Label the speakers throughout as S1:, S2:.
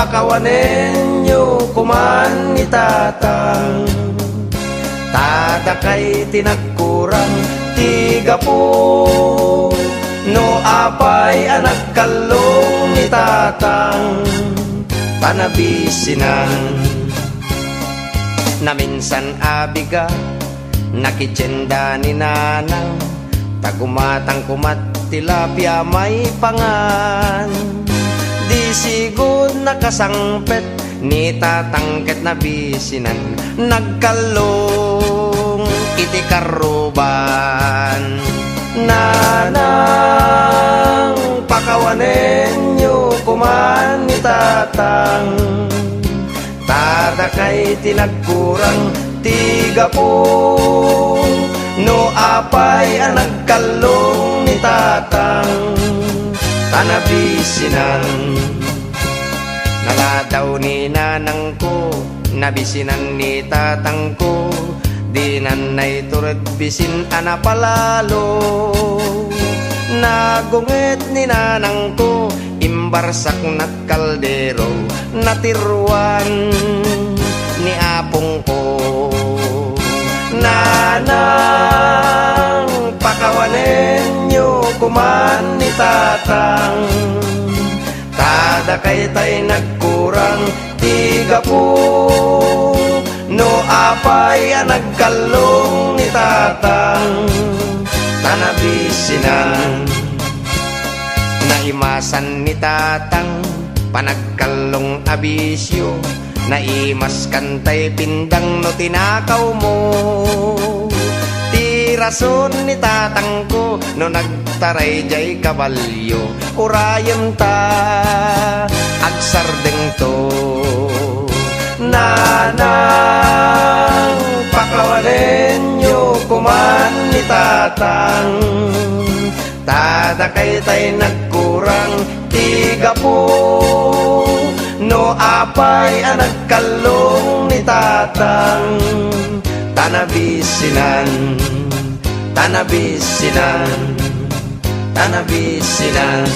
S1: pakawanen nyo kuman itatang tadakay tinagkurang tiga po no apay anak kalong itatang panabisinan na minsan abiga nakitsenda ni nanang tagumatang kumat tilapia may pangan di sigud nakasangpet ni tatangket na bisinan nagkalong iti karuban nanang pakawanen nyo kuman ni tatang tadakay tinagkurang tiga po no apay ang nagkalong ni tatang tanabisinan naladaw ni nanang ko nabisinan ni tatang ko di nanay turet bisin anapalalo nagungit ni nanang ko imbarsak nat kaldero natiruan ni apong ko nanang pakawanen nyo kuman ni tatang tadakay tay nagkurang tiga po no apay ang nagkalong ni tatang tanabisinan naimasan ni tatang panagkalong abisyo naimas kantay pindang no tinakaw mo ti rason ni tatang ko no nagtaray jay kabalyo urayan ta agsardeng to nanang pakawanen nyo kuman ni tatang tadakay tay nagkurang tiga po no apay ang nagkalong ni tatang tanabisinan tanabisinan tanabisinan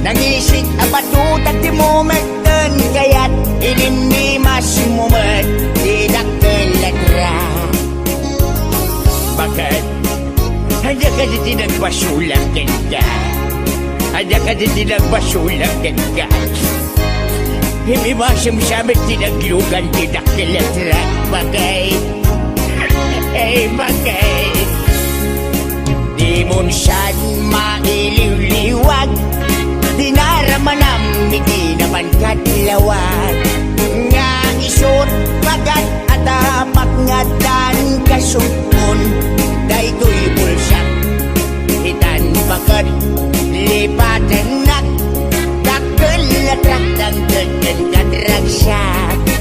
S2: Nangisik abatutak di mo magdan kaya't ininimas mo mat di dakkel di nagbasulang ganda. Ada ka di nagbasulang ganda. Hindi ba siyamsamit di naglugan di nakilatrak bagay. Hey bagay. Di mo saan mailiw-liwag. Di naramanam, hindi naman katilawag. Nga isot pagat at amak nga dan kasupon. Daytoy bulsak, hitan bagat, lipatan nak. Dakkel na trak ng gaggan kadrag siya.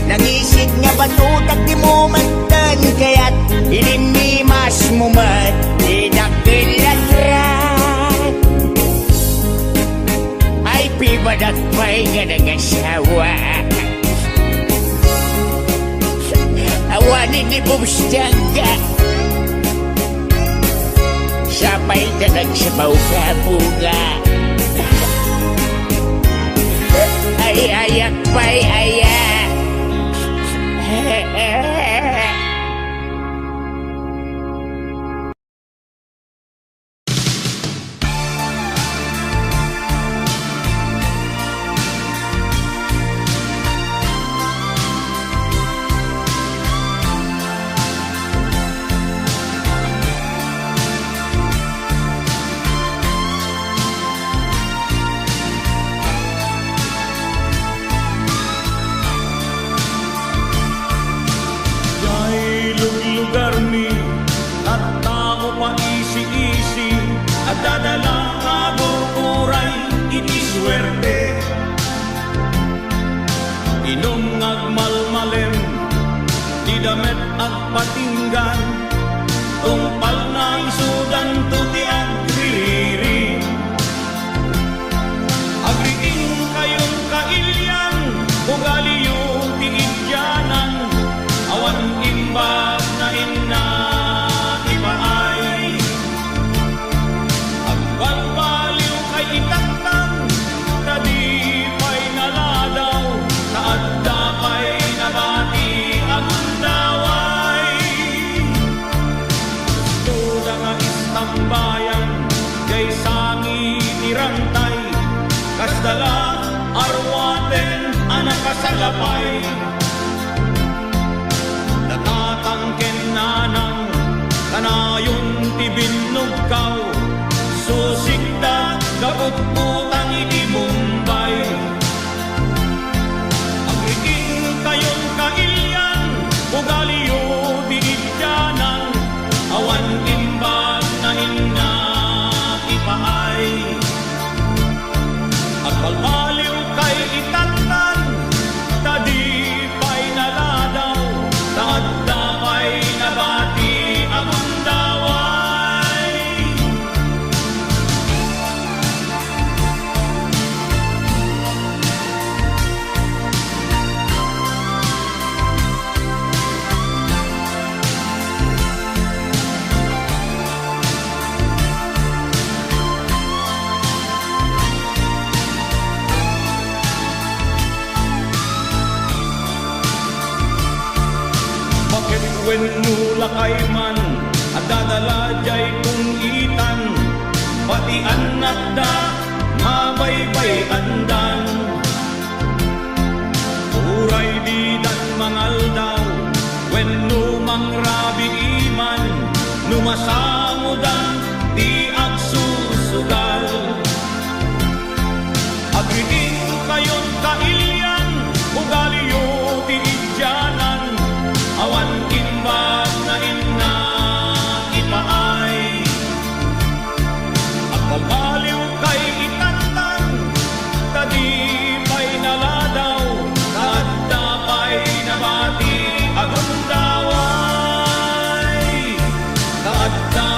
S2: Nangisig nga batutak di mo mantan. Kaya't ilinimas mo man, di dakkel na trak. Ay pibadak pa'y nga nag-asawa. Awanin ni Bumstyaga. Sapay ka nagsabaw ka bunga. Ay ayak pa'y ayak.
S3: Lugar mi at tao pa isi-isi at dadalang abukuray iniswerte inom ngagmalmalem di damet at patinggan tungpal na isudan tuti at riri agriing kayong kailyan ugaliyo ti idyanan awan imbag na inna ipaay agbalbaliw kay itatang tadi pa'y naladaw taadda pa'y nabati agundaway tuda nga istambayan kay sangi tirantay kasdala arwaten anak kasalapay natatangken nanang kanayon ti binugkaw susikda gabut-utang iti Bombay agriing kayon kailyan ugaliyo di idyanan awan imbag na inna ipaay at palpaliw kay itatan tadi pa'y naladaw taadda pa'y nabati agundaway bakit wenno lakay man at dadala jay kung itan pati anak da mabaybay andan uray di dan mangal daw wenno mangrabi iman numasamo dan di agsusugal agriing kayon kailyan ugaliyo ti idyanan awan imbag na inna ipaay at pagaliw kay itatan tadi pa'y naladaw taadda pa'y nabati agundaway taadda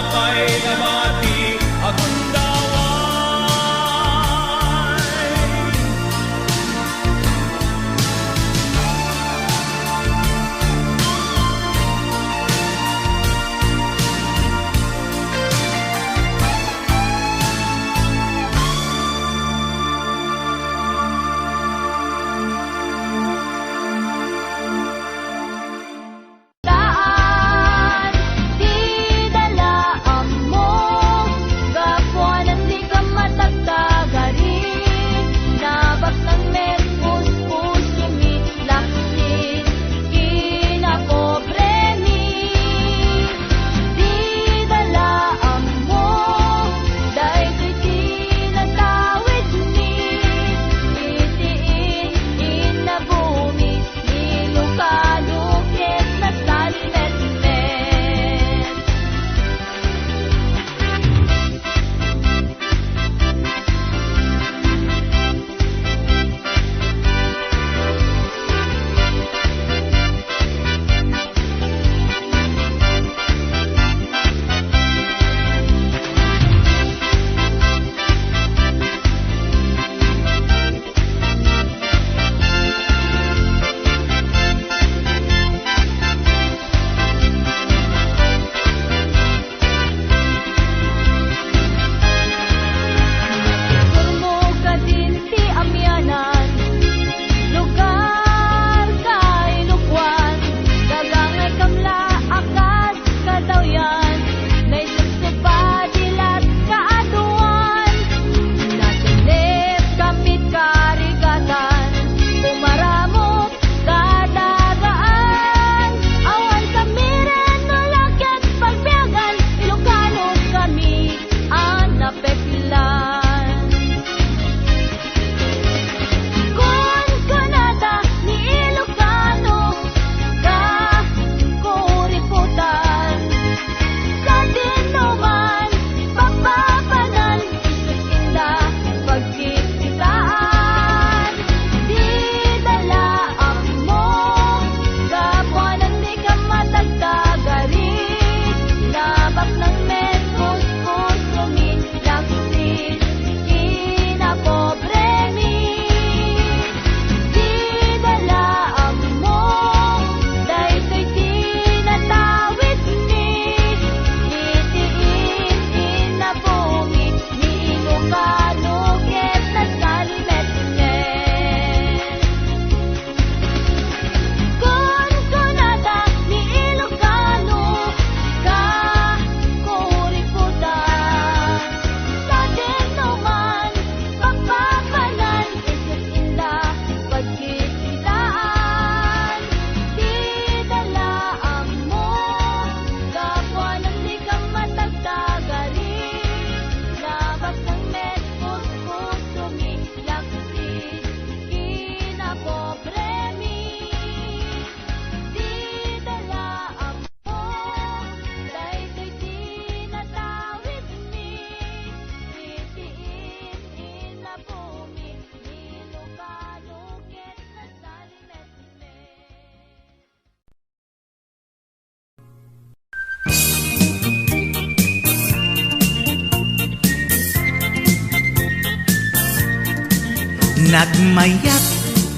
S4: Nagmayat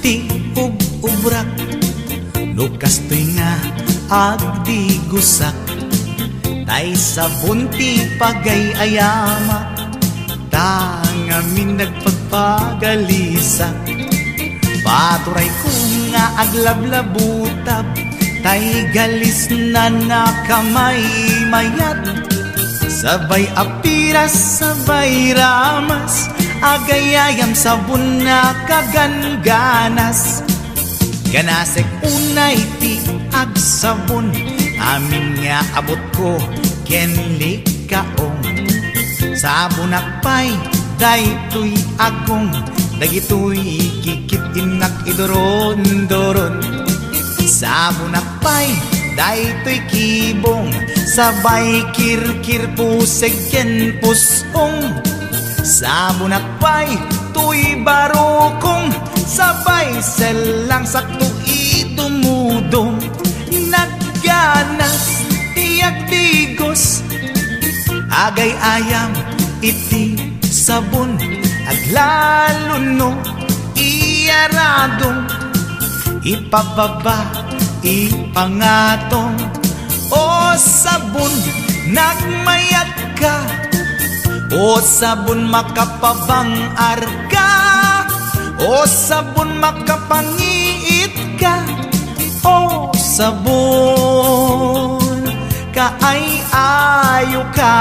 S4: ti ubrak, lukas to'y nga agdi gusak, tay sabon ti pagay-ayama, tangamin nagpagpagalisak. Paturay ko nga aglablabutab, tay galis na nakamay mayat, sabay apiras, sabay ramas, agayayam sabon na kaganganas. Ganasek unay ti agsabon, amin nga abot ko kenli kaong. Sabon akpay, daytoy agong, dagitoy kikit inak idoron-doron. Sabon akpay, daytoy kibong, sabay kirkir puseg ken pusong. Sabon akpay, tuy barokong, sabay selang sakto itumudong. Nagganas tiyak tigos, agay ayam iti sabon, aglaluno iyaradong, ipababa ipangatong. O sabon nagmayat ka, o sabon makapabang arka, o sabon makapangiit ka, o sabon kaay-ayo ka.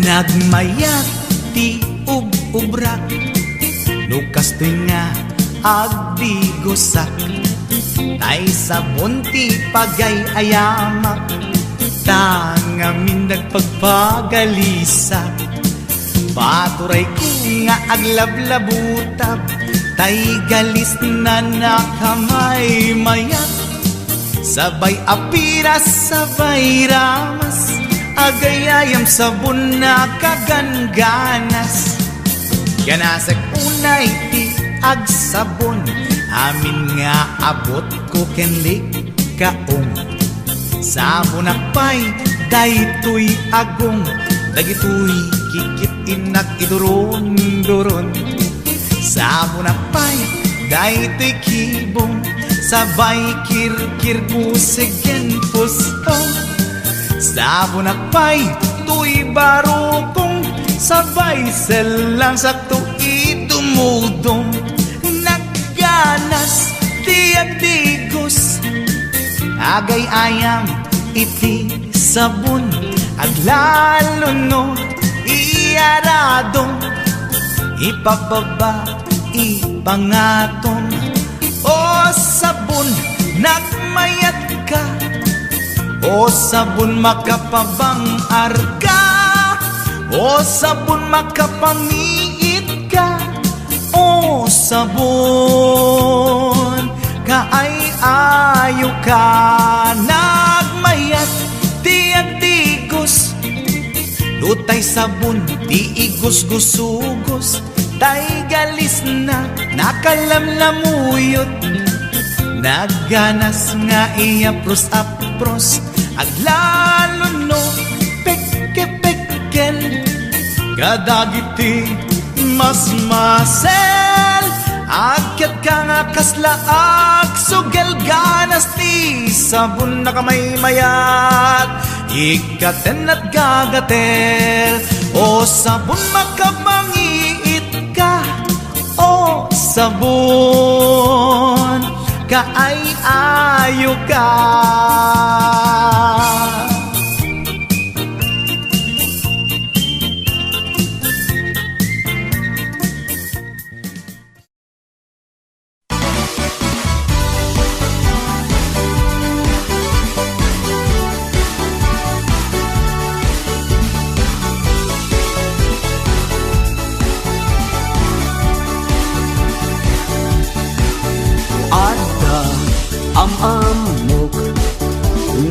S4: Nagmayat ti ubrak, lukas to'y nga agdi gusak, tay sabon ti pagay-ayamak, tangamin nagpagpagalisak. Paturay ko nga aglablabutab, tay galis na nakamay mayat, sabay apiras, sabay ramas, agayayam sabon na kaganganas. Ganasag unay ti agsabon, amin nga abot ko kenli kaong. Sabon akpay, daytoy agong, dagitoy kikit inak idoron-doron. Sabon akpay, daytoy kibong, sabay kirkir puseg ken pusong. Sabon akpay, tuy barokong, sabay selang sakto itumudong. Nagganas tiyak digos, agay ayam iti sabon, aglaluno iyaradong, ipababa ipangatong. O sabon nagmayat ka, o sabon makapabang arka, o sabon makapangiit ka, o sabon kaay-ayo ka. Nagmayat tiyak tigos, lutay sabon ti igos-gusugos, tay galis na nakalamlamuyot. Nagganas nga iapros-apros, aglaluno pekke-pekkel, kadagiti mas-masel. Akyat ka nga kaslaak, sugel ganas ti sabon na kamay mayat, ikaten at gagatel. O sabon makapangiit ka, o sabon kaay-ayo ka.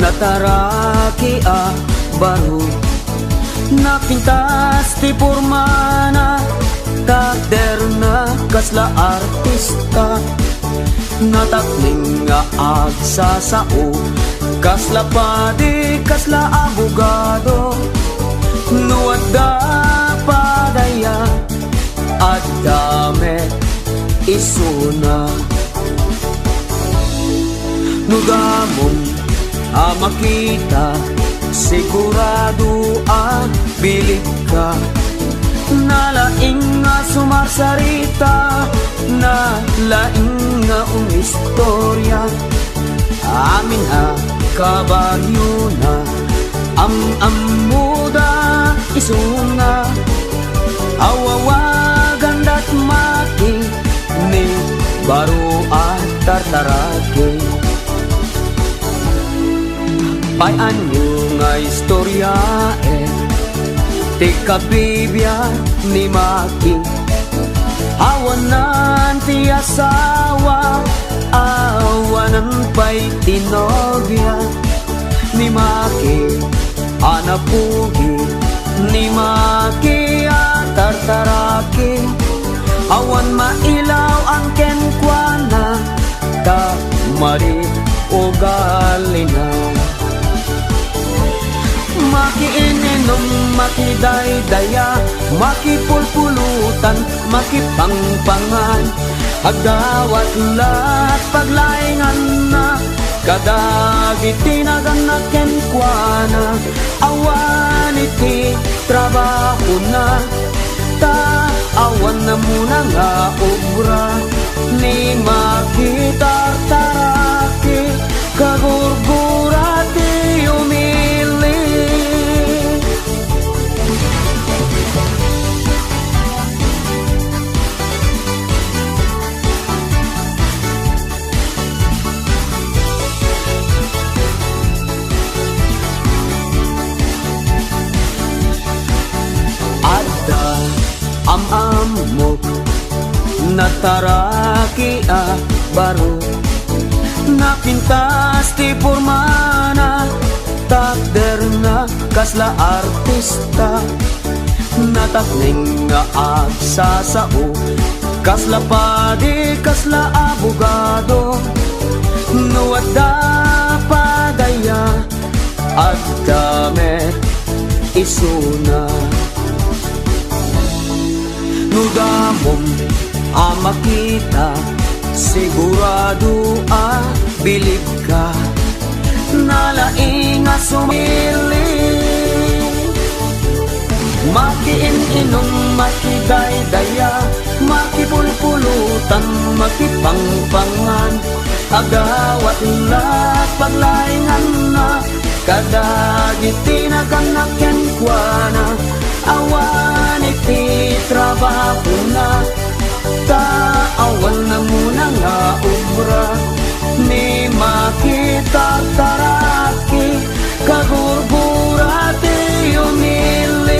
S5: nataraki a baro, napintas ti pormana, takder na kasla artista, natakling nga agsasao, kasla padi kasla abogado, nuad da padaya at dame isuna. Nugamong makita, sigurado bilig ka, nalaing nga sumarsarita, nalaing nga istorya, amin kabayo na, muda isunga, awawagan dat maki, ni baro at tartarake. Payan nyo nga istorya ti kabibya ni Maki, awanan ti asawa, awanan pa'y tinobya ni Maki, anapugi ni Maki at tartaraki, awan mailaw ang kenkwana, ta mari o galinaw. Makiininom, makidaydaya, makipulpulutan, makipangpangan, agdawat lahat paglaingan na, kadagit tinagan na kenkwana, awan iti trabaho na, awan na muna nga obra, ni makitartaraki, kagurgurati umili. Ada amok nataraki baro, napintas ti pormana, takder na kasla artista, natakling nga agsasao, kasla padi kasla abogado, nuad da padaya at dame isuna. Nugamong makita, sigurado bilig ka, nalaing sumili, makiinom, makidaydaya, makipulpulutan, makipangpangan, agawat lahat paglaingan na, kadagit tinagan na kenkwana, awan iti trabaho na, awan na muna nga obra, ni makitartaraki, kagurgurati umili.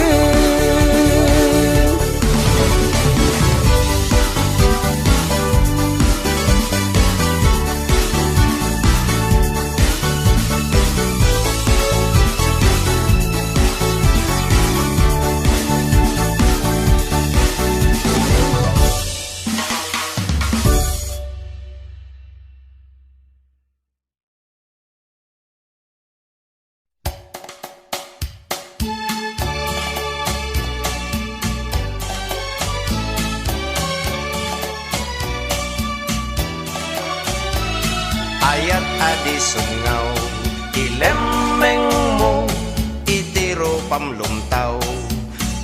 S1: Ayat adi sungaw, ilemeng mo, itiro pamlumtaw,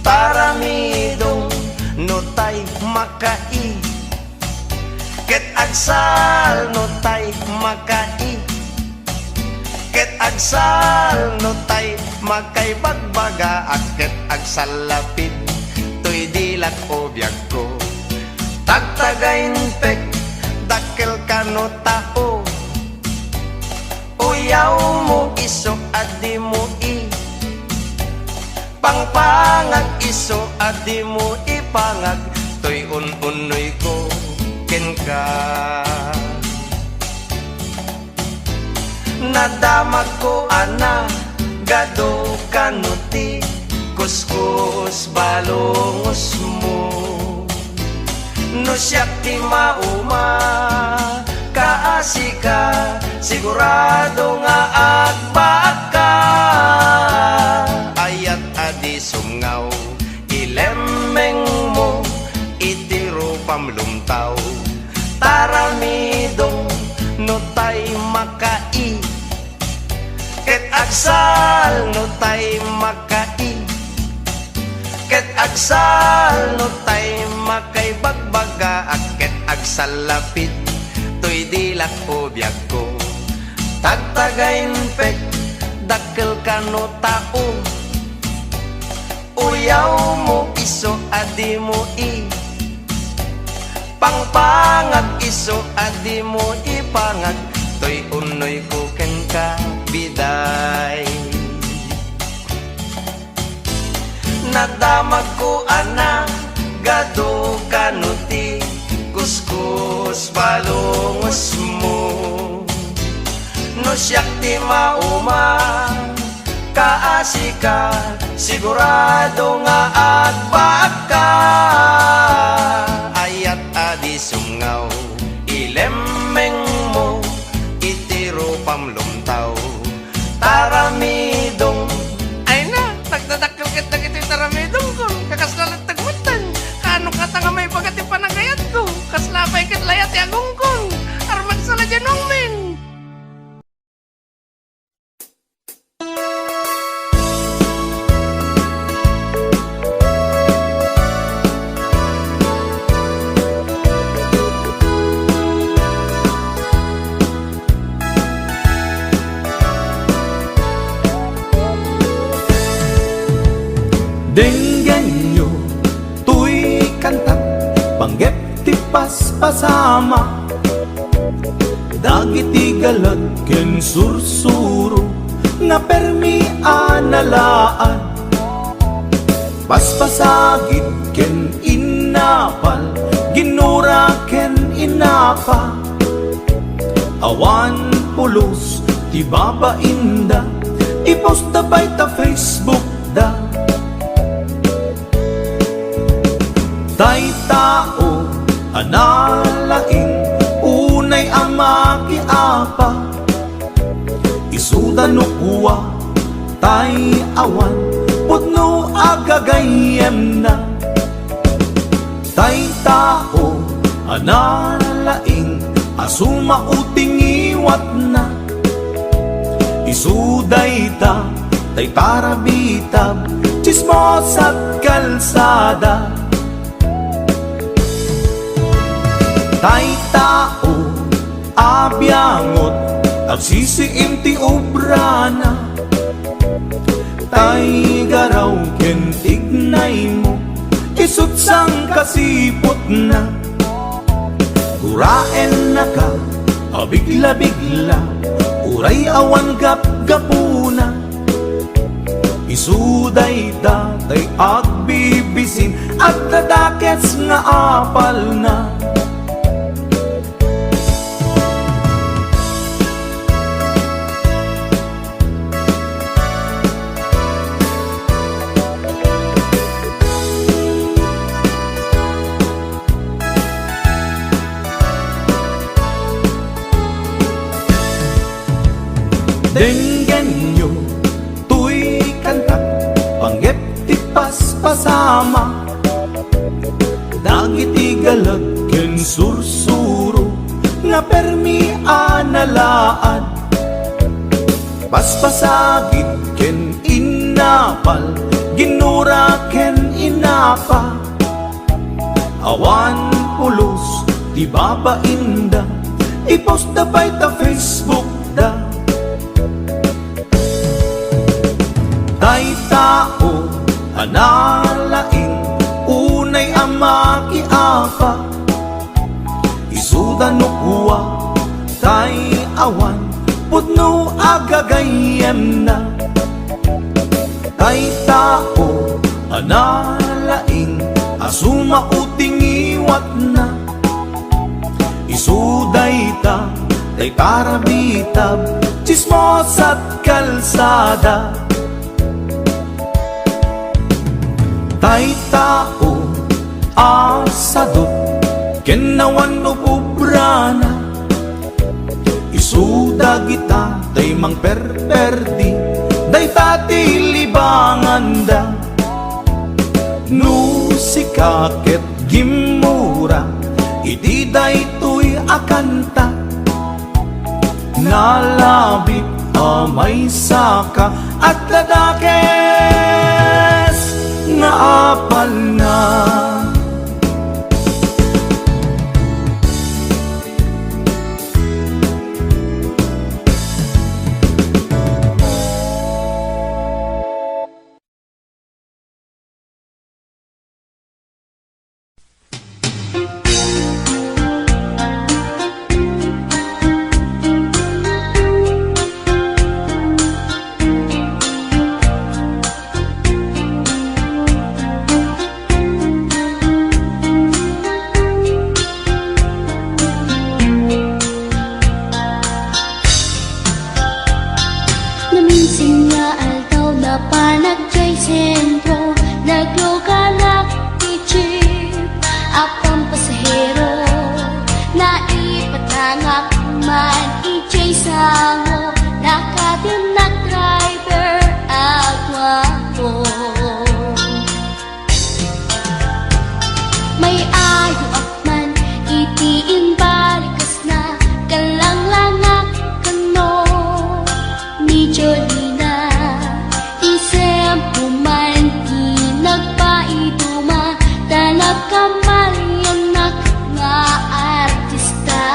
S1: taramidong notay makai, ket agsal notay makai, ket agsal notay makay bagbaga, ket agsal lapid, to'y dilak o biyag ko, tagtagaintek, dakkel ka no tao, uyaw mo iso adi mo pangpangag iso adi mo ipangag, to'y unoy ko ken ka. Nadamag ko ana gado kanuti kuskus balongos mo no siyak ti mauma kaasika sigurado nga agbaka ayat adi sungaw ilemeng mo itiro pamlumtaw taramidong no tay makai ket agsal no tay makai ket agsal no tay makay bagbaga ket agsal lapit toy dilak o biyag ko tagtagain pek dakkel kano tao uyaw mo iso adi mo pangpangat iso adi mo ipangat toy unoy ko ken ka biday nadamag ko ana gado kanuti kuskus balongos mo no siyak ti mauma kaasika sigurado nga agbaka ayat adi sungaw ilemeng mo itiro pamlumtaw taramidong ay na nagdadakkel ket dagiti taramidong ko kakaslalat tagmutan kaano kata nga may pagati panagayat ko kaslapay ket layat ti agungkong arman sala janong men.
S4: Denggan nyo, tuy kantat, panggep ti paspasama dagiti galag ken sursuro nga permi analaan paspasagid ken inapal ginura ken inapa awan pulos ti babainda iposta bay ta Facebook da tay tao analaing unay ang makiapa isuda no kuwa tay awan putno agagayem na tay tao analaing asuma uting iwat na isuday ta tay tarabitab chismos at kalsada tay tao abyangot agsisiim ti obrana tay garaw ken tignay mo isut sang kasipot na guraen na ka abigla-bigla uray awan gap-gapuna isuday tatay agbibisin at dadakets nga apal na denggan nyo, tuy kantak, panggep ti paspasama dagiti galag ken sursuro nga permi analaan paspasagid ken inapal ginura ken inapa awan pulos ti babainda iposta bay ta Facebook da tay tao analaing unay ang makiapa isuda no kuwa tay awan putno agagayem na tay tao analaing asuma uting iwat na isuday ta Day karabitab, chismos at kalsada. Tay tao, asadot, kenawan ububrana. Isuda kita, day mang perperdi, day tati libanganda. No sikaket gimura, iti day tuy akanta. Nalabit amay saka at ladakes nga apal na.
S6: Naminsan nga altaw na panagjay sentro, naglugalak ni jeep, apang pasahero, naipatangak man ijay sango, nakadinak driver agwapo. May ayo akman, itiin balikas na, kalanglangak kano, ni Jolina, isem puman nagpaiduma, tanag kamalyanak nga artista.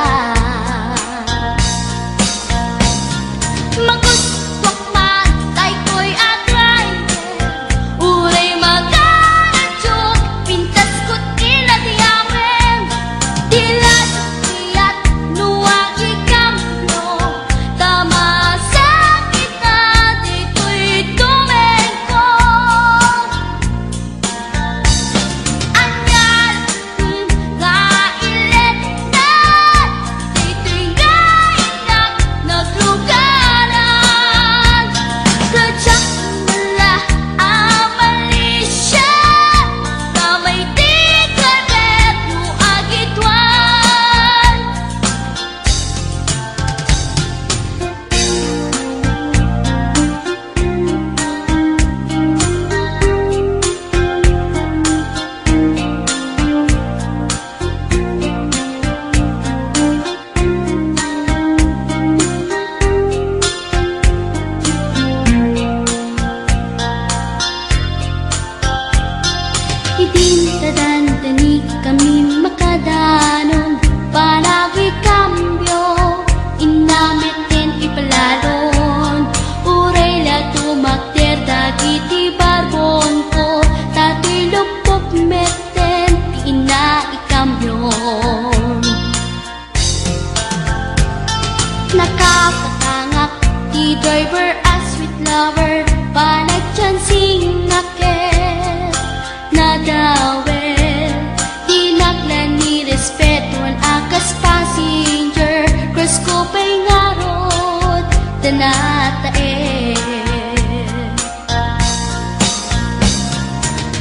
S6: Maguswak man, tay ko'y atrayer, uray maganadyok, pintas ko't inadiyamen, dilat iyat nuwag ikamlo, tama sakit na dito'y tumengko. Anyal nga ilet na, dito'y nga inak naglugaran, kadyak mala amalisya, tamay di kadet nuwag itwan. Idinadandani kami makadanon, panag'y kambyo, inamitin ipalalon, uray la tumakter dagiti barbon ko, tato'y lupok meten, ina ikambyon. Nakakatangak di driver as sweet lover, panagchansing nakit nadawel, di naklan ni respetuan akas passenger, cross ko pa'y ngarot tanatae.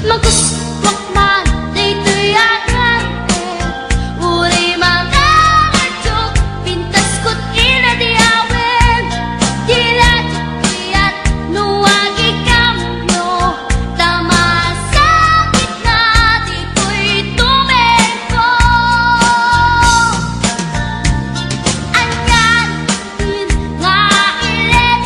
S6: Maguswak man, dito'y agrante, uray mga nagtog, pintas ko't inadiyawen, dilat iyat nuwag ikambyo, tama sakit na dito'y tumengko. Anyan nga ilet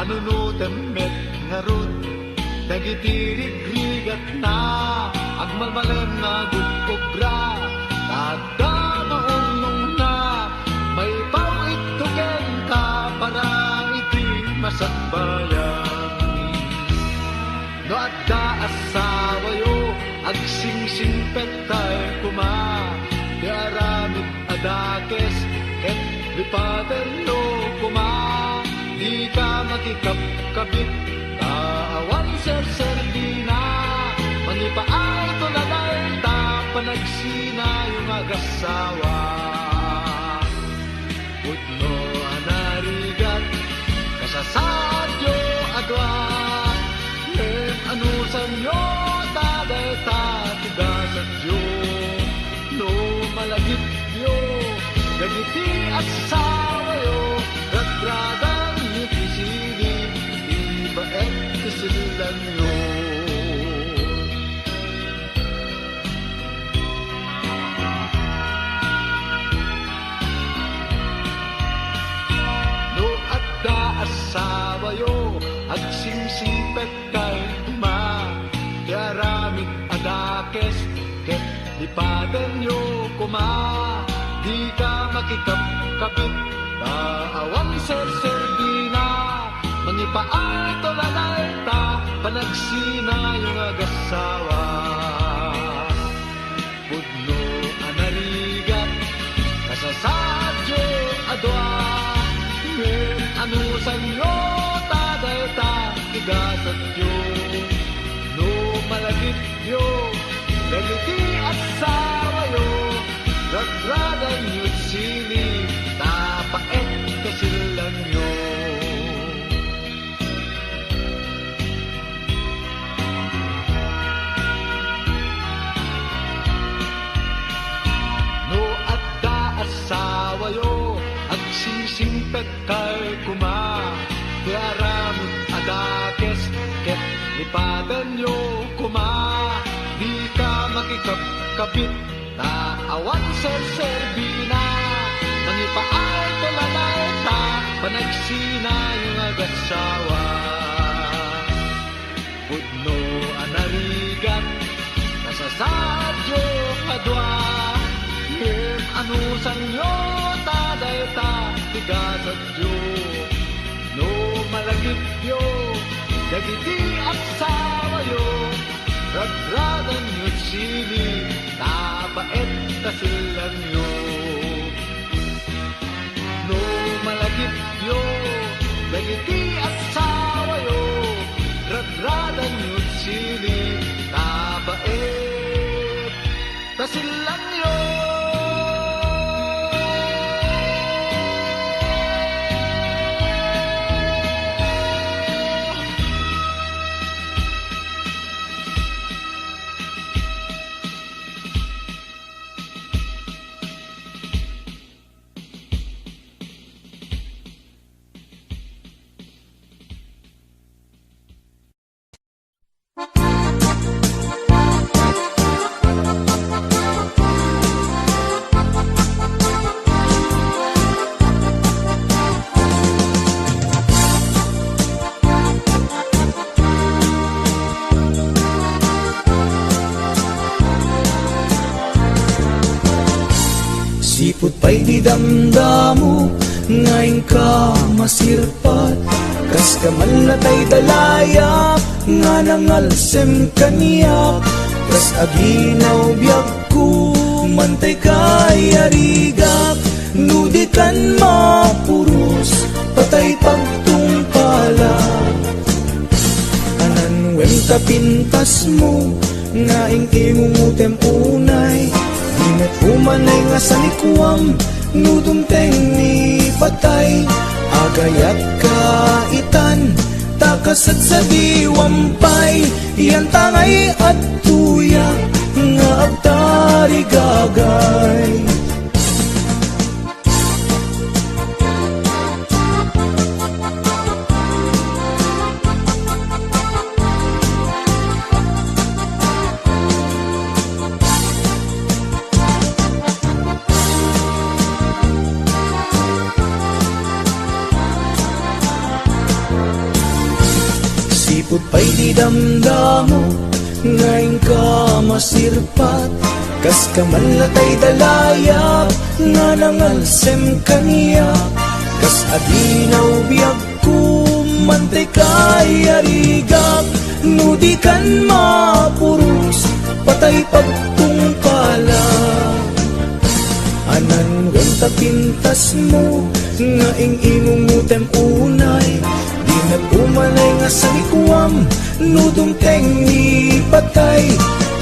S7: manunutem met ngarut dagitirigligat na agmalmalen na gupobra tagdamaunong na may pawit tugen ka para iti masakbayan no adda asawa yo agsingsingpet tayo kuma di aramid adakes ket lipaten lo kuma di ka makikapkapit awan ser-serdina manipaay to lalay ta panagsina yung agasawa putno anarigat kasasadyo adwa anusan nyo taday ta tigasan dyo no malagit nyo gagiti asawa yo ragradan nyo kisili ibaet kisilan nyo no adda asawa yo agsingsipet kay kuma yaramit adakes ket lipaten yo kuma di ka makikapkapit awan ser-serbina manipaay to lalay ta panagsina yung agasawa pudno anarigat kasasadyo adwa men anusan yo taday ta tigasat yo no malagit yo galiti asawa yo ragradan yo't sili tapaet kasilan yo no adda asawa yo agsingsingpet kay kuma tiaramut adakes ket lipaten yo kuma di ka makikapkapit awan ser-serbina manipaay to lalay ta panagsina yung agasawa pudno anarigat kasasadyo adwa ket anusan nyo taday ta tigasat yo no malagit yo dagiti asawa yo ragradan yo't sili tapaet kasilan yo no malagit yo dagiti asawa yo ragradan yo't sili tapaet kasilan yo
S4: Sipot pa'y di damdamo, ngayon ka masirpat. Kas kamalatay dalayap, nga nangalsem kaniyak. Kas aginaw biyag ko, mantay kay arigak. Nudikan mapuros, patay pagtungpala. Ananwem tapintas mo, ngaing ingungutem unay. Ingat umanay nga sa likwam, nudumteng ni patay. Agayat kaitan, takasat sa diwampay. Iyan tangay at tuyak, nga agtari gagay. Pud pa'y di damdamo ngayon ka masirpat, kas kamalatay dalayap nga nangalsem kaniya, kas adinaw biyag kumantay kay arigak, nudi kan mapurus patay pagtungpala. Anan wenta pintas mo nga ingingumutem unay, di na pumalay nga sa likuam, nudumteng ni patay.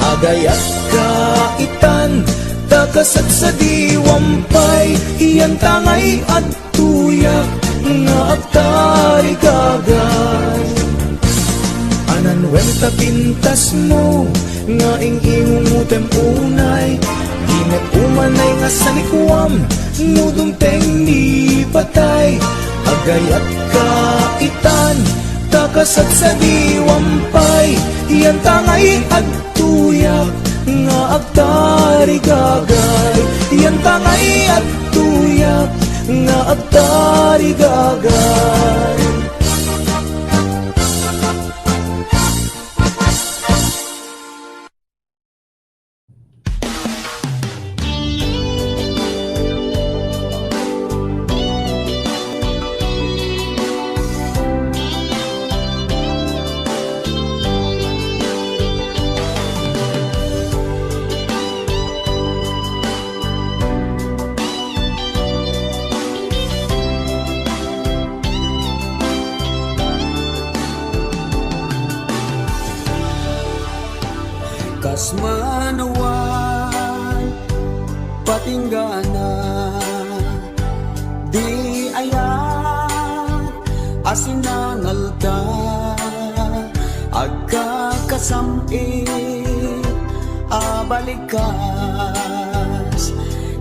S4: Agayat kaitan, takasat sa diwampay, iyan tangay at tuyak nga agtari gagay. Anan wenta pintas mo nga ingingumutem unay, di na pumanay nga sa likuam, nudumteng ni patay. Agayat kaitan, takasat sa diwampay, iyan tangay at tuyak nga agtari gagay, iyan tangay at tuyak nga agtari gagay.
S5: Kas manawan patinggana, di ayat asinangal ka, agkakasamit abalikas,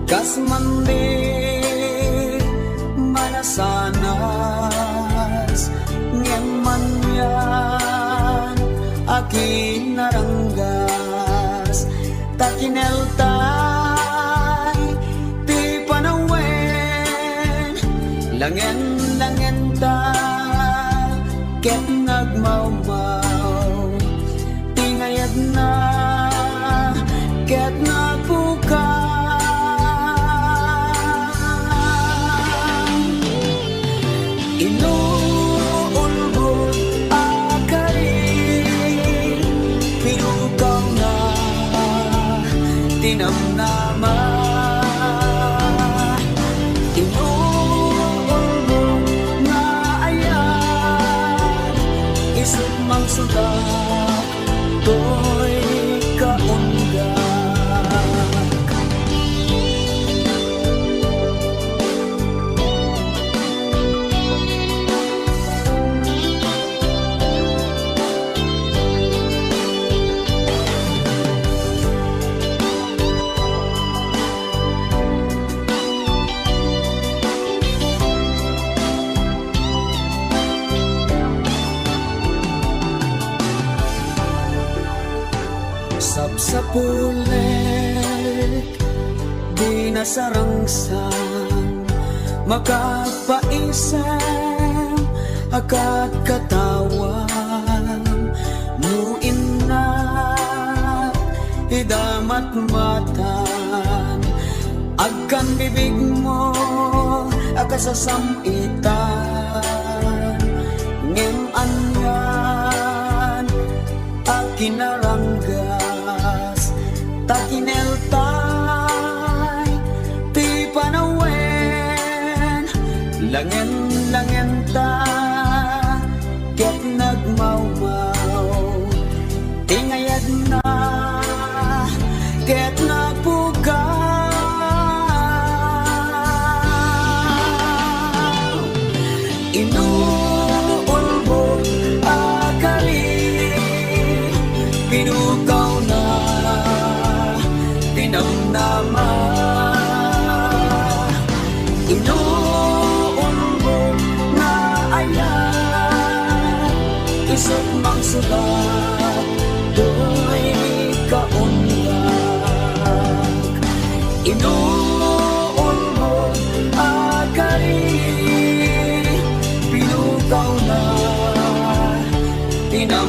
S5: kas mandi manasanas ngem manyan akin naranggas, takineltay ti panawen, langen ta ket nagmawmaw, tingayad na ket nagbukas. Inuulbot akari, pinukaw na tinamnama. Inuulbot na ayan, isip mang sugat, to'y kaunggak. Sapsapulit, di nasarangsan, makapaisam, akat katawan, muin na, idamat matan, agkan bibig mo, akasasamitan, ngem anyan, akinaranggas, takineltay ti panawen, langen ta ket nagmawmaw, tingayad na ket nagpukaw. Inuulbot akali, pinukaw na tinamnama. Inuulbot na ayan, isip mang sugat, to'y kaunggak. Inuulbot akari, pinukaw na tinamnama.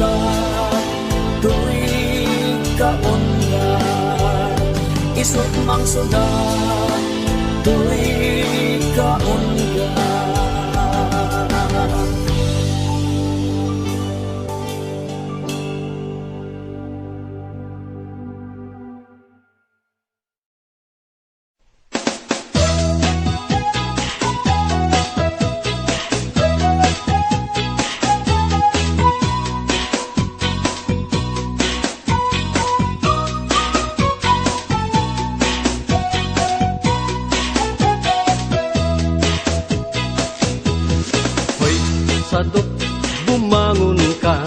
S5: sulat Tuy kaunga Isot mang sulat Tuy kaunga
S8: Sadot bumangon ka,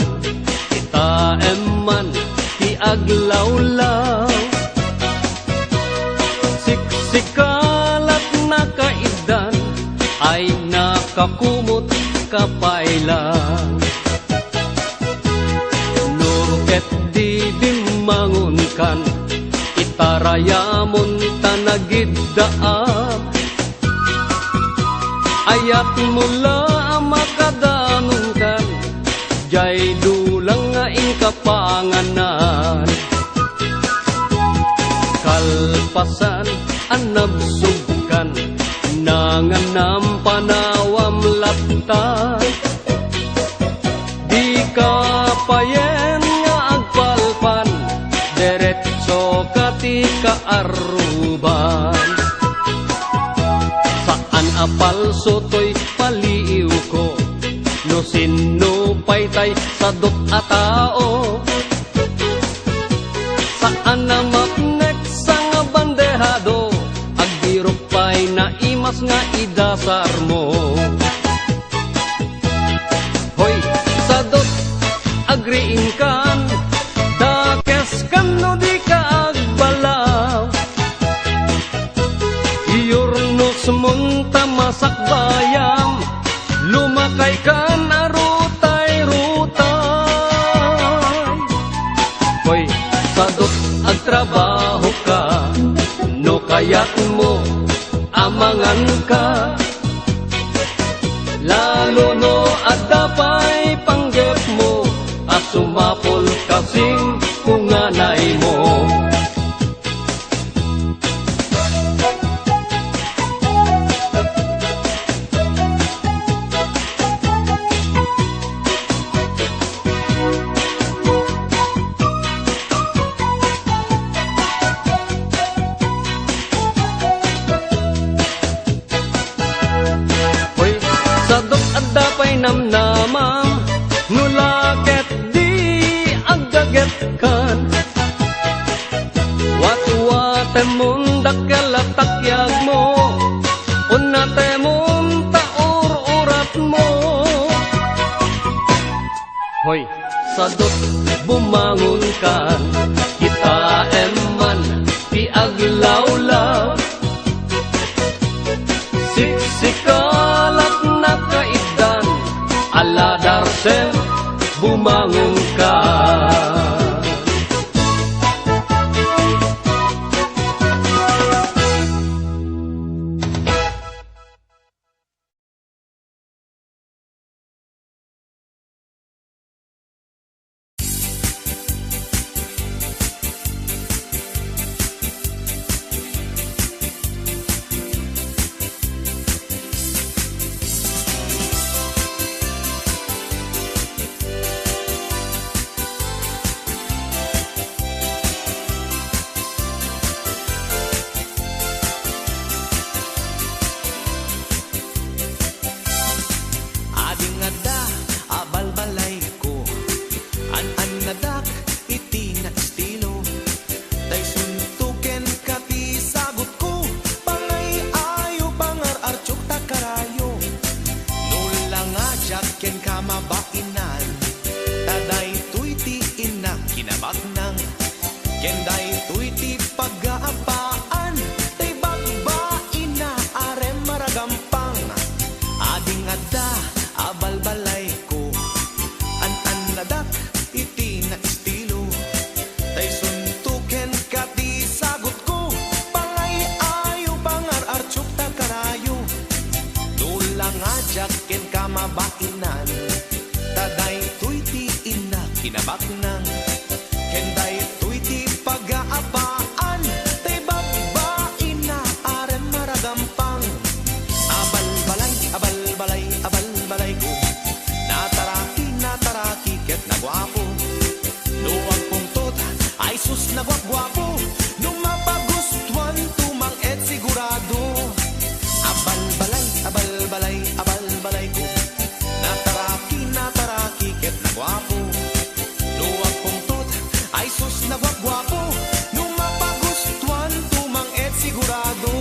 S8: kita eman ti aglawlaw. Siksikalat na kaidan ay nakakumot kapailan. Nurket di bimangon kan, itarayamon tanagiddaam. Ayat mula makadanong kan, jay dulang nga inkapanganan. Kalpasan anabsugkan, nanganam panawam laptan. Di ka payen nga agpalpan, deretso kati kaaruban. Saan apal sotoy paliiw ko, no sino paytay sadot a tao. Saan na mapnek sang bandehado, agdirok pay na imas nga idasar mo. Hoy, sadot agriin kan, dakes kan no di ka agbalaw. Iyornos munta masak bayam, lumakay kan arutay-rutay. Hoy, sadot agtrabaho ka, no kaya't mo amangan ka. Lalo no adapay panggep mo, asumapol kasing kunganay mo. Dapay namnamam, nulaket di agaget kan. Wat-wate mundak kalatakyag mo, unate mong taur-urat mo. Hoy, sadot bumangon kan, kita eman di aglawlaw. Siksikalat na kaidan, aladarsem bumangon ka.
S4: Kenday tuiti pag-aapaan, tay bagbain na arem maragampang. Ading adda abalbalay ko, an nadak iti na estilo. Tay suntuken kati sagot ko, pangay ayo pangar-archok ta karayo. Tulang ajak ken kamabainan, taday tuiti ina nagwagwapo, numapagustuhan tumang et sigurado. Abal-balay, abal-balay, abal-balay ko, nataraki, ket nagwapo. Luwag pungtot, ay sus nagwagwapo, numapagustuhan tumang et sigurado.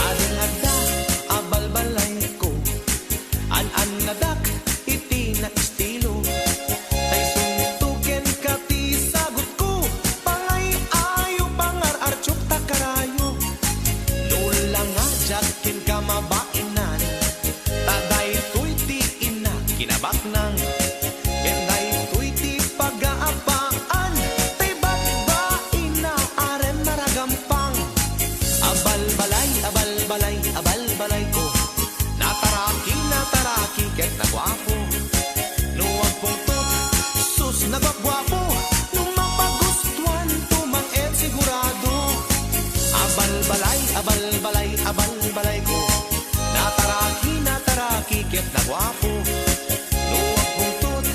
S4: Adalada, abal-balay ko, an nadak, iti na estilo. Tay suntuken kati sagot ko, pangay ayo pangar-archok takarayo. Lula nga jakin ka mabainan, taday tuy ti ina kinabaknang. Kenday tuy ti pag-aapaan, tay ba't ina aren maragampang. Abal-balay, abal-balay, abal-balay ko, nataraki, ket nagwapo. Luwag pungtot, sus nagwagwapo, numapagustuhan tumang et sigurado. Abal-balay, abal-balay, abal-balay ko, nataraki, ket nagwapo. Luwag pungtot,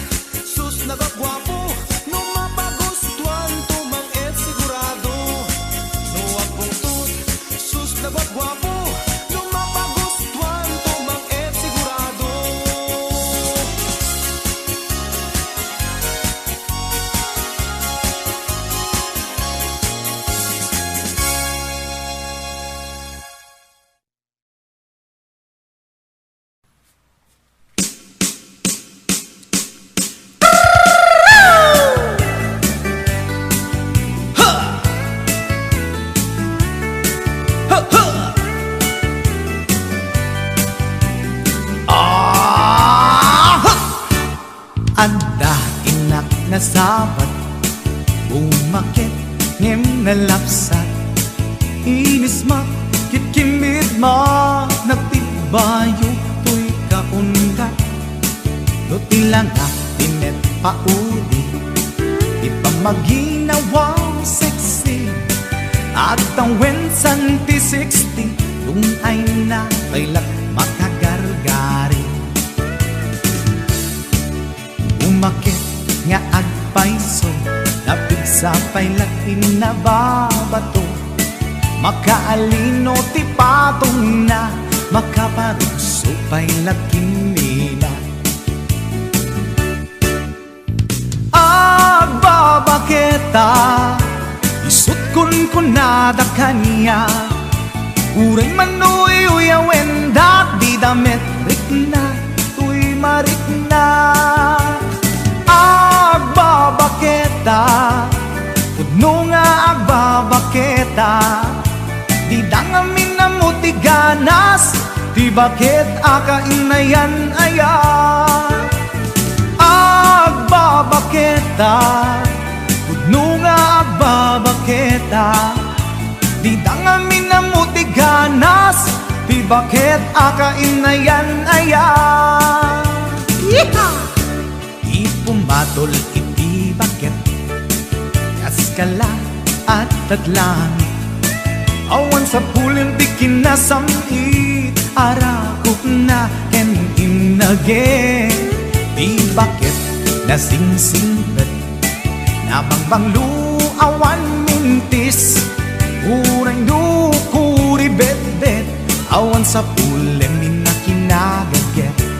S4: sus nagwagwapo, numapagustuhan tumang et sigurado. Luwag pungtot, sus nagwagwapo, numapagustuhan tumang et sigurado. Anda inak na sabat, umakit ngem na lapsat. Inis mak kitkimid ma, nagtibayo tuy kaundat. No tilang tinet paudi, ipamaginawaw sexy. At ang wensan ti 60, tung ay na kailak makagargari. Umakit nga agpaiso, napigsa pa'y lakin na babato. Makaalino ti patong na, makaparuso pa'y lakin nila. Agbabaketa, isut kun nada kanya. Uray manuy uyawen dat di damit rikna, tuy marikna. Agbabaketa, pudno nga agbabaketa, di dangamin na muti ganas, di bakit akainayan aya. Agbabaketa, pudno nga agbabaketa, di dangamin na muti ganas, di bakit akainayan aya. Yeehaw! Ipumatol iti bakit, kaskala at tadlangit. Awan sa pulin di kinasamit, arakok na ken inage. Di bakit nasingsinglet, nabangbang luawan mintis. Uray nukuri bet-bet, awan sa pulin minakinagaget.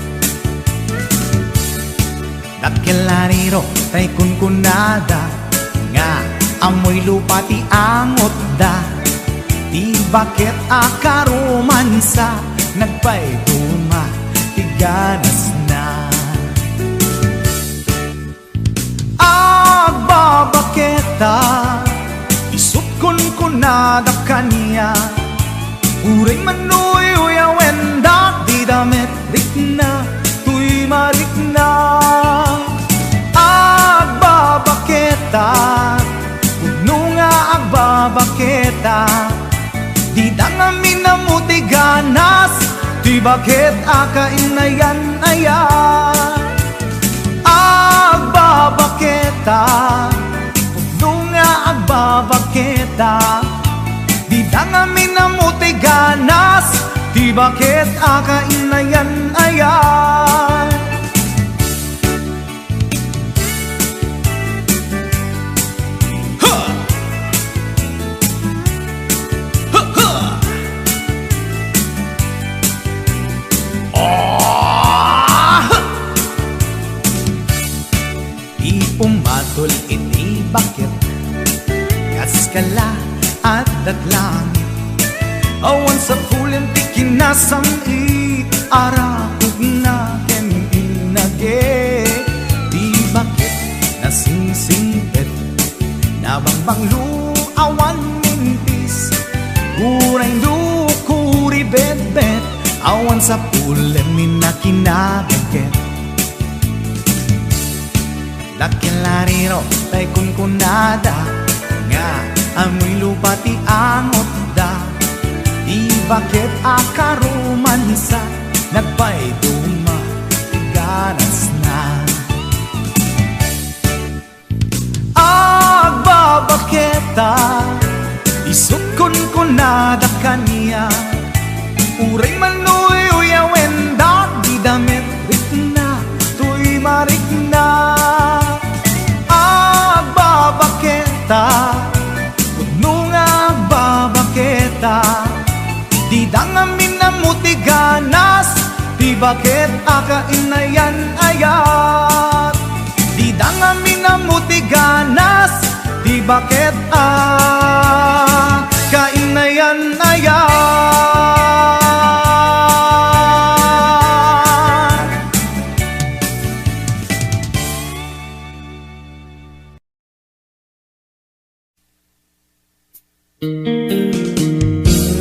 S4: Dakilariro tay kunkunada, nga amoy lupa ti angot da. Di bakit akaromansa, nagpayduma ti ganas na. Agbabaketa, isut kunkunada kanya. Uray manuy uyawen dat di damit rikna, tuy marikna. Agbabaketa, pudno nga agbabaketa, di dangamin na muti ganas, di bakit akainayan aya. Agbabaketa, ganas, di bakit akainayan ayan. Di pumatol iti bakit, kaskala at datlangit, awan sa pulim ti kinasam arakog na ken inage. Di bakit nasingsingpet, nabangbang luawan mintis, kuray lukuri bet-bet, awan sa pulim minakinabagket. Lakilariro tay kunkunada, nga amoy lupa ti angot da. Di bakit akarumansa, nagpay duma ganas na. Agbabaketa, isukon kunada kaniya, uray manuy uyawen da, di damit rikna, tuy marikna. Agbabaketa, pudno nga agbabaketa, di dangamin na mutiganas, di bakit akainayan ayat. Di dangamin na mutiganas, di bakit akainayan ayat.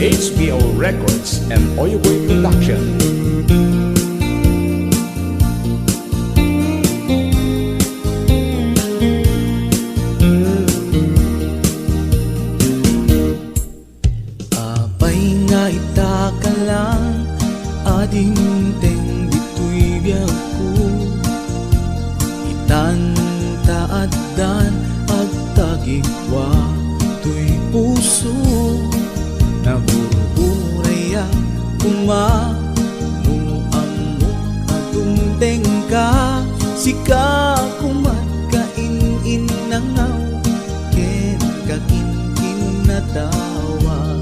S2: HBO Records and Oyoboy Production.
S4: Apay nga itaka lang, ading teng dito'y biyak ko. Itantaadan agtagigwa to'y puso, nabuburaya kumamuamu adumdeng ka, sika kumat kainin nangaw, ken kakinkin na tawa.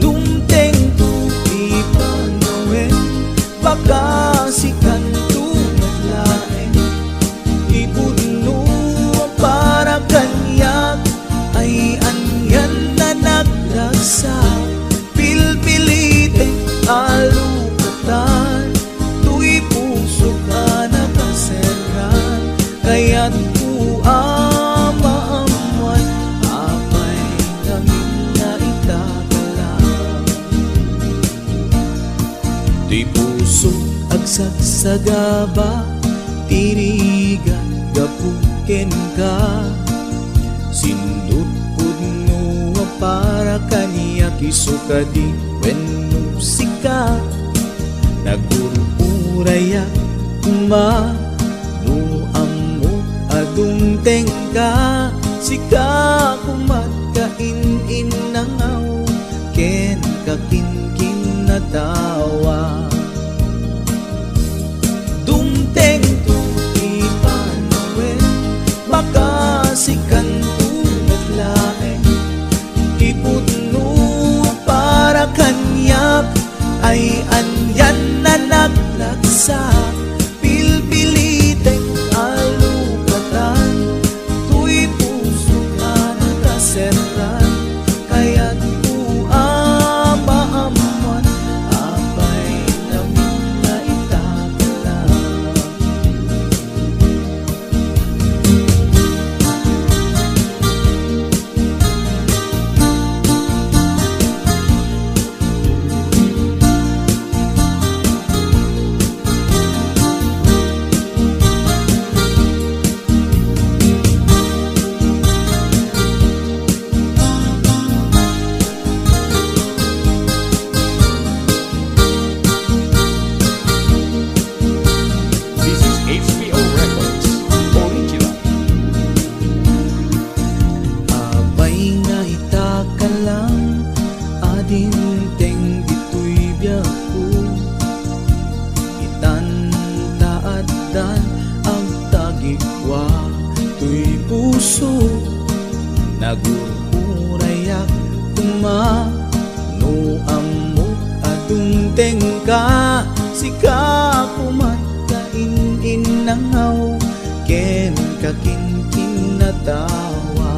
S4: Dumteng tu ipanawen, baka sikan tu naglaeng, ipudno para kanyak, ay anyan na naglagsa, pilpilite alukatan, tuy puso ka nakaseran, kaya't ku amaamuan, apay namin na itakalang. Tuy puso agsagsagaba, tirigan gapuken ka, sindut pudno para kaniya kisuka di wenno sika, nagururaya kuma no ammo adumteng ka, sika kumat kainin nangaw, ken kakinkin na tawa. Dumteng tu ipanawen, baka sikan tu naglaeng, ipudno para kanyak, ay anyan na naglagsa, pilpiliteng alukatan, tuy puso ka na puso nagururayak kuma no amok adungteng ka sika kumatainin nangaw ken kakinkin na tawa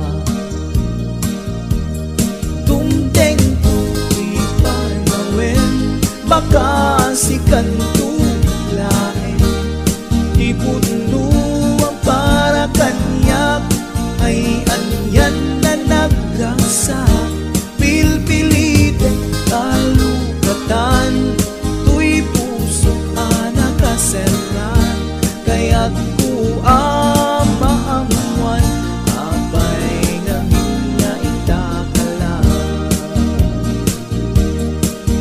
S4: dumteng tuwi panawen baka sikan tulaen ipuno ang para kanyak ay anyan na nagrasa pilpilite talukatan tuy puso anakaseran kaya't ku amaamuan apay ngamin nga itakalang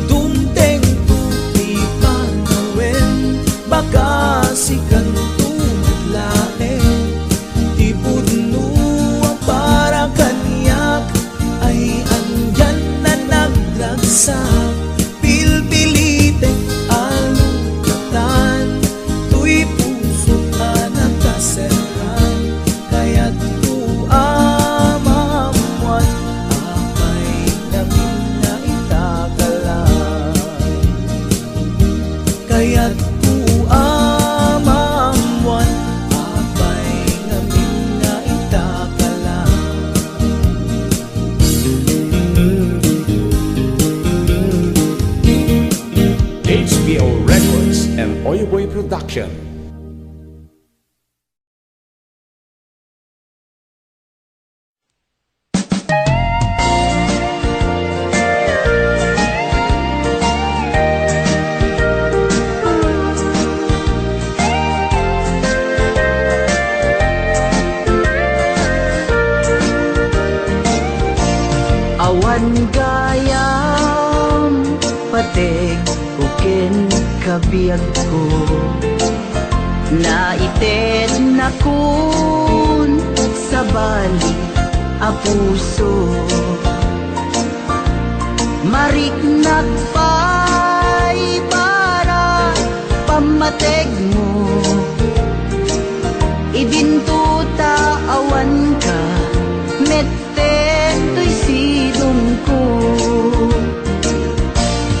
S4: dumteng tuwi panawen baka sikan tumadlaen di pudno ang para kanyak ay andyan na nagragsak pilpilite alukatan tuy puso anakaseran kaya't ku amamuan apay namin na itakalang kaya't ku amamuan apay namin na itakalang
S2: HBO Records and Oyoboy Production.
S5: Awan gayam patek uken kabiyag ko naited na kun sa bali a puso marik nagpay para pamateg mo idintuta awan ka to'y silong ko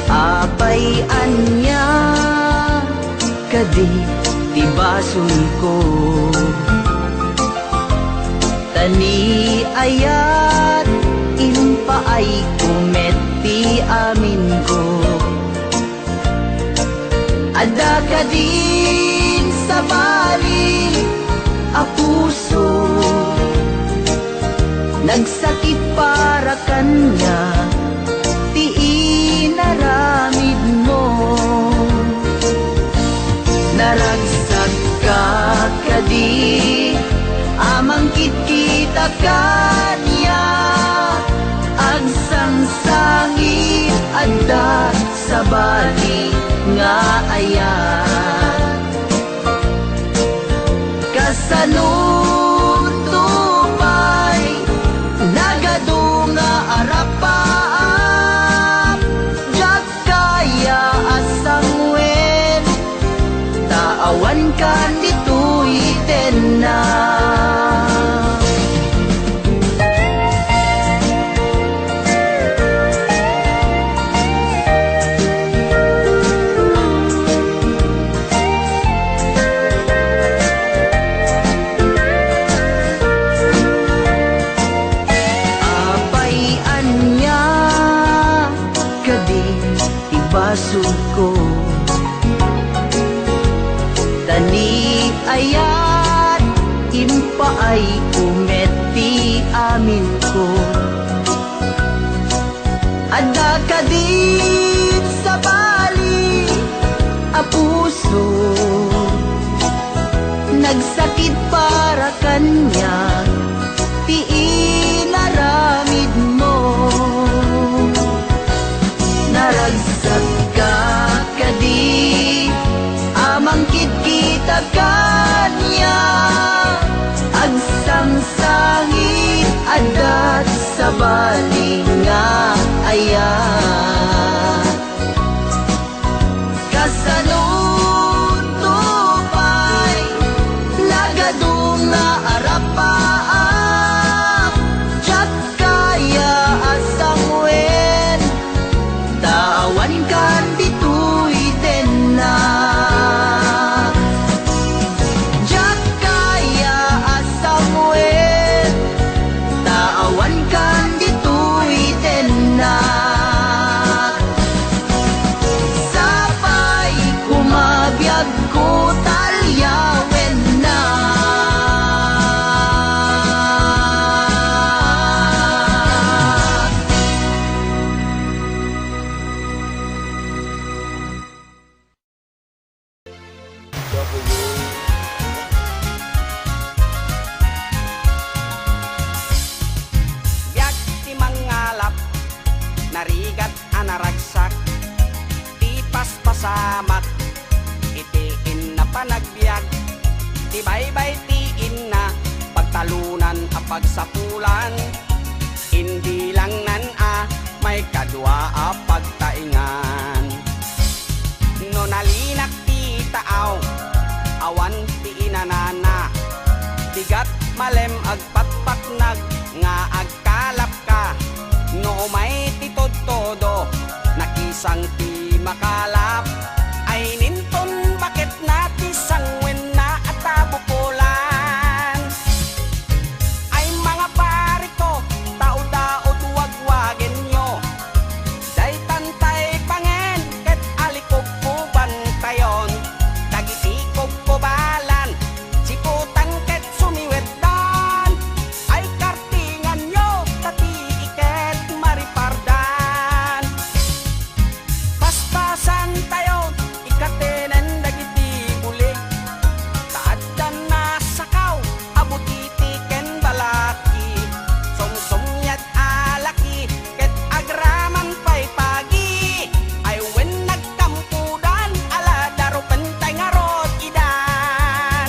S5: apay anya kadi tibason ko tani ayat impaay kumeti amin ko ada kadin sa bali a puso nagsakit para kanya ti inaramid mo naragsak ka kadi amangkit kita kanya agsangsangit adda sa bali nga ayat kasano nagadunga arapaap jak kaya asangwen taawan ka dito'y na basog ko tani ayat impaay kumeti amin ko ada kadin sa bali a puso nagsakit para kanya ti inaramid mo naragsak ka kadi amangkit kita kanya agsangsangit adat sa bali nga ayat kasanun tupay lagadong na arapaan
S9: pagsapulan. Hindi lang may kadwa pagtaingan. No nalinak ti taaw, awan ti inanana, bigat malem agpatpatnag nga agkalap ka. No may titod todo, nakisang ti makalap, ay ninton bakit nati sangwen na at tabukulan. Ay mga pari ko, tao-daot wagwagen nyo, day tantay pangen ket alikog po bantayon, dagitikog po balan, siputan ket sumiweddan, ay kartingan nyo tati iket maripardan. Paspasan tayo ikatenen dagiti buli, taaddan na sakaw abutiti ken balaki, somsomyat alaki ket agraman pay pagi, ay wen nagkampudan ala daro pentay nga rod idan.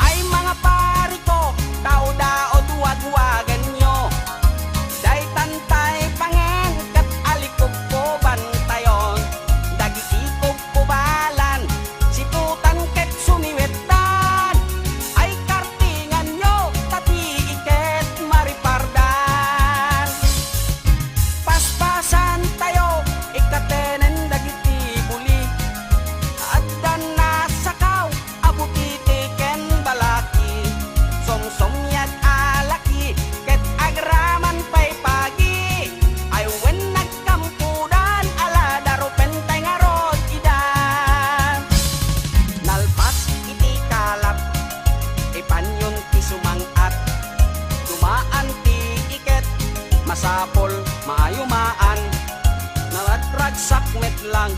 S9: Ay mga pari ko, tao-daot wagwagan nyo, day tantay pangen kat alikog po bantayon, dagitikog po balan, siputan ket sumiweddan, ay kartingan nyo tati iket maripardan. Paspasan tayo ikatenen dagiti buli, addan na sakaw abutiti ken balaki, somsomyat alaki ket agraman pay pagi, ay wen nagkampudan ala daro pentay nga rod idan. Nalpas iti kalap, ipanyon ti sumangat, dumaan ti iket, masapol maayumaan, nawatragsak met lang